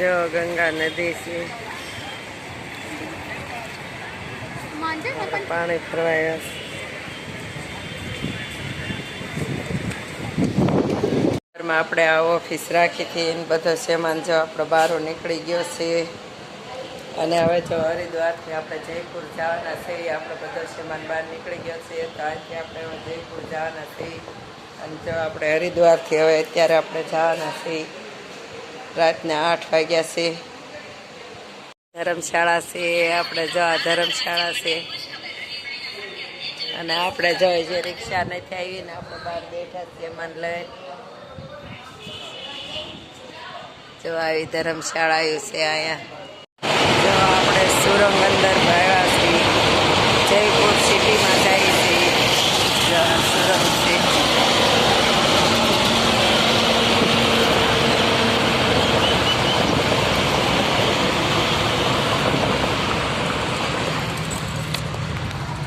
જો ગંગા નદી છે, પાણી ફરવાયા છે. આપણે આ ઓફિસ રાખી હતી ને બધો સામાન જો આપણો બહાર નીકળી ગયો છે. અને હવે જો હરિદ્વારથી આપણે જયપુર જવાના છે. આપણો બધો સામાન બહાર નીકળી ગયો છે, તો આજથી આપણે જયપુર જવાના છીએ. અને જો આપણે હરિદ્વારથી હવે અત્યારે આપણે જવાના છીએ. રાતના 8 વાગ્યા છે. ધર્મશાળા છે, આપણે જો આ ધર્મશાળા છે. અને આપણે જોઈએ જે રિક્ષા નથી આવી ને આપણે બહાર બેઠા સામાન લઈ. જો આવી ધર્મશાળા આવ્યું છે અહીંયા. જો આપણે સુરંગ અંદર ભર્યા છીએ, જયપુર સિટીમાં જઈએ છીએ. જો સુરંગ છે.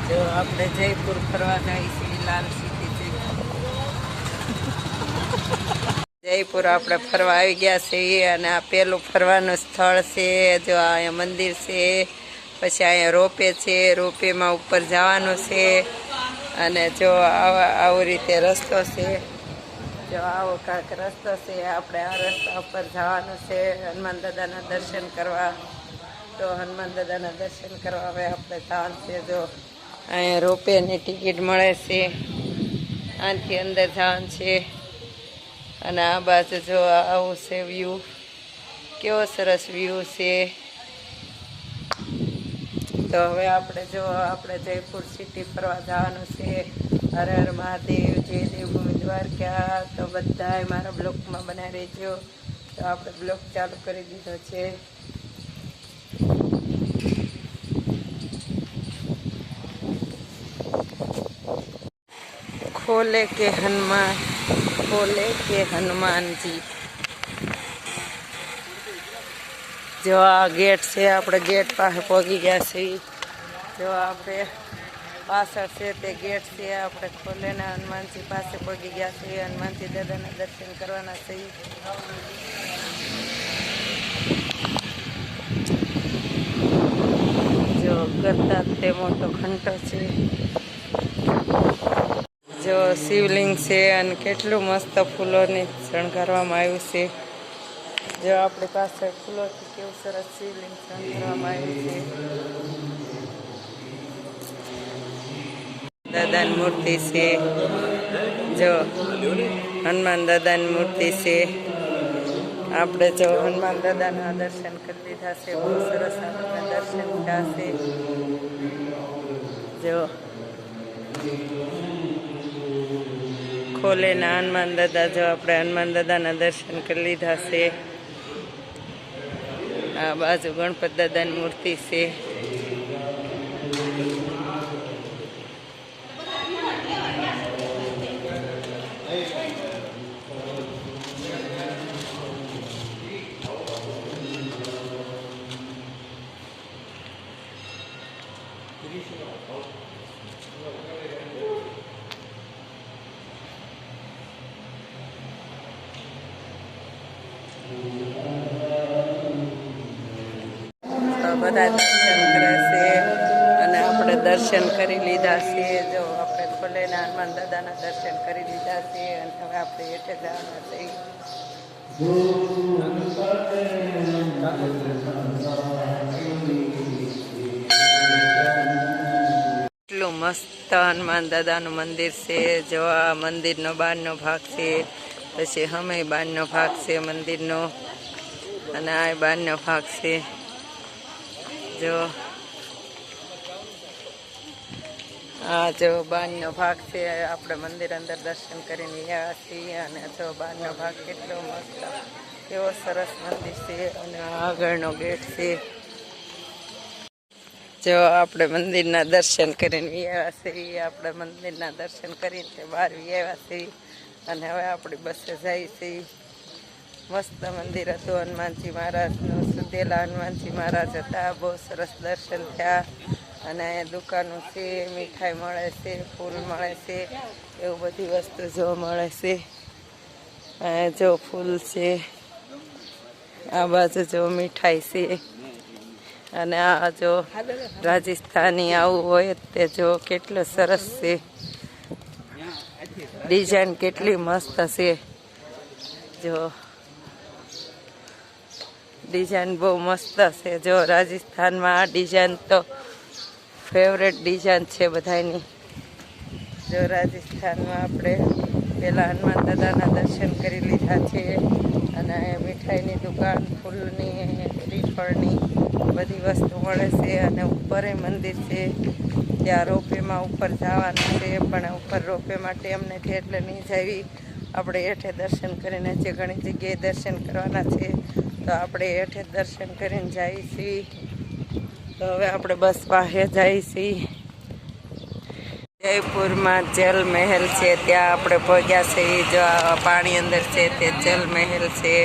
જો આપણે જયપુર ફરવા જઈએ છીએ. લાલ સિટી છે જયપુર. આપણે ફરવા આવી ગયા છીએ અને આ પેલું ફરવાનું સ્થળ છે. જો અહીંયા મંદિર છે, પછી અહીંયા રોપે છે, રોપેમાં ઉપર જવાનું છે. અને જો આવો રીતે રસ્તો છે. જો આવો કાંઈક રસ્તો છે. આપણે આ રસ્તા ઉપર જવાનું છે હનુમાન દાદાના દર્શન કરવા. તો હનુમાન દાદાના દર્શન કરવા હવે આપણે જવાનું છે. જો અહીંયા રોપેની ટિકિટ મળે છે, આનાથી અંદર જવાનું છે. અને આ બાજુ જો આવું છે વ્યૂ, કેવો સરસ વ્યૂ છે. તો હવે આપણે જો આપણે જયપુર સિટી ફરવા જવાનું છે. હર હર મહાદેવ, જય દેવભૂમિ દ્વારકા. તો બધાય મારા બ્લોગમાં બનાવી રહેજો. તો આપણે બ્લોગ ચાલુ કરી દીધો છે. खोले के हनुमान जी. जो आ गेट से આપણે गेट પાસે પહોંચી ગયા છીએ. જો આપણે પાછળ છે તે ગેટ છે. આપણે ખોલેના હનુમાનજી પાસે પહોંચી ગયા છીએ. હનુમાનજી દાદાના દર્શન કરવાના છીએ. જો કરતા તે મોટો ઘંટો છે. જો શિવલિંગ છે અને કેટલું મસ્ત ફૂલોની શણગારવામાં આવ્યું છે. જો આપણી પાસે ફૂલોથી કેવું સરસ શિવલિંગ શણગારવામાં આવ્યું છે. દાદાની મૂર્તિ છે. જો હનુમાન દાદાની મૂર્તિ છે. આપણે જો હનુમાન દાદાના દર્શન કરી લીધા છે. બહુ સરસ આપણે દર્શન થયા છે. જો ખોલેના હનુમાન દાદા. જો આપણે હનુમાન દાદાના દર્શન કરી લીધા છે. આ બાજુ ગણપત દાદાની મૂર્તિ છે. બધા દર્શન કરે છે અને આપણે દર્શન કરી લીધા છે. જો આપણે ખોલેના હનુમાન દાદાના દર્શન કરી લીધા છે અને હવે આપણે હેઠે જવાના છીએ. એટલું મસ્ત હનુમાન દાદાનું મંદિર છે. જો આ મંદિરનો બહારનો ભાગ છે, પછી અમે બહારનો ભાગ છે મંદિરનો, અને આ બહારનો ભાગ છે. જો આ જો બહારનો ભાગ છે. આપણે મંદિર અંદર દર્શન કરીને આવ્યા છીએ. અને જો બહારનો ભાગ કેટલો મસ્ત, કેવો સરસ મંદિર છે. અને આગળનો ગેટ છે. જો આપણે મંદિરના દર્શન કરીને આવ્યા છીએ. આપણે મંદિરના દર્શન કરીને બહાર આવ્યા છીએ. અને હવે આપણી બસે જાય છીએ. મસ્ત મંદિર હતું હનુમાનજી મહારાજનું. સુધેલા હનુમાનજી મહારાજ હતા. બહુ સરસ દર્શન થયા. અને અહીંયા દુકાનો છે, મીઠાઈ મળે છે, ફૂલ મળે છે, એવું બધી વસ્તુ જોવા મળે છે. અહીંયા જો ફૂલ છે, આ બાજુ જો મીઠાઈ છે અને આ જો રાજસ્થાની આવું હોય તે જો કેટલું સરસ છે, ડિઝાઇન કેટલી મસ્ત છે, જો ડિઝાઇન બહુ મસ્ત છે. જો રાજસ્થાનમાં આ ડિઝાઇન તો ફેવરેટ ડિઝાઇન છે બધાની. જો રાજસ્થાનમાં આપણે પહેલાં હનુમાન દાદાના દર્શન કરી લીધા છે અને મીઠાઈની દુકાન, ફૂલની, શ્રીફળની બધી વસ્તુ મળે છે અને ઉપર મંદિર છે. ત્યાં રોપેમાં ઉપર જવાનું છે પણ ઉપર રોપે માટે અમને છે એટલે નહીં જાવી. આપણે હેઠે દર્શન કરીને જે ઘણી જગ્યાએ દર્શન કરવાના છે તો આપણે હેઠે દર્શન કરીને જઈએ છીએ. તો હવે આપણે બસ પાસે જઈએ છીએ. જયપુરમાં જલ મહેલ છે ત્યાં આપણે પહોંચ્યા છીએ. જો આ પાણી અંદર છે તે જલ મહેલ છે.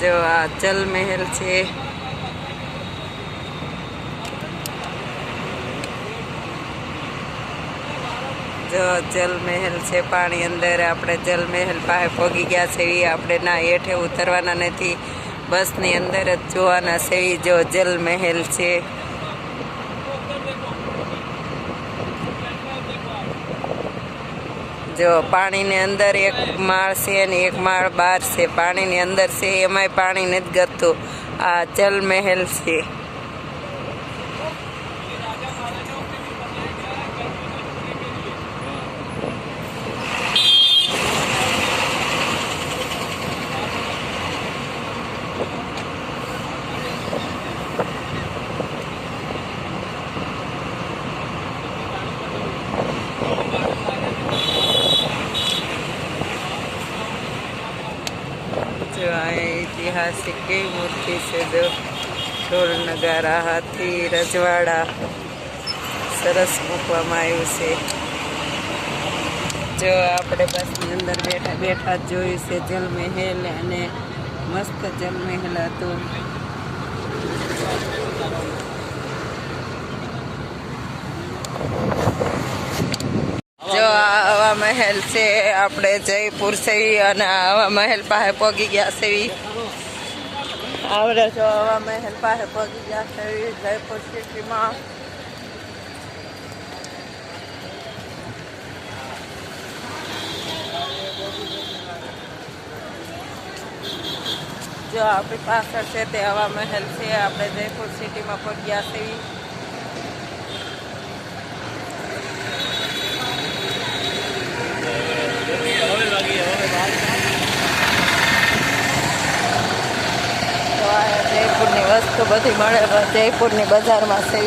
જો આ જલ મહેલ છે. જો જલ મહેલ છે પાણી અંદર. આપણે જલ મહેલ પાસે પહોંચી ગયા છે. આપણે ના હેઠે ઉતરવાના નથી, બસની અંદર જ જોવાના છે. જો જલ મહેલ છે. જો પાણીની અંદર એક માળ છે ને એક માળ બહાર છે. પાણીની અંદર છે એમાંય પાણી નથી ગતું. આ જલ મહેલ છે. જો આ ઐતિહાસિક કેવી મૂર્તિ છે. જો ઢોલ નગારા, હાથી, રજવાડા સરસ મૂકવામાં આવ્યું છે. જો આપણે બસની અંદર બેઠા બેઠા જોયું છે જલ મહેલ અને મસ્ત જલ મહેલ હતું. જો આવા મહેલ છે. આપણે જયપુર છે અને આવા મહેલ પાસે પહોંચી ગયા છે. આપણે જો આવા મહેલ પાસે પહોંચી ગયા છે જયપુર સિટીમાં. જો આપણી પાછળ છે તે હવા મહેલ છે. આપણે જયપુર સિટીમાં પહોંચ્યા છે. જયપુરની વસ્તુ બધી મળે જયપુરની બજારમાં છે.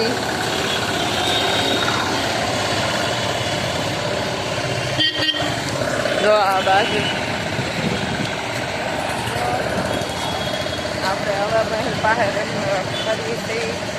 જો આ બાજુ આપણે હવા મહેલ પાસે કરીએ છીએ.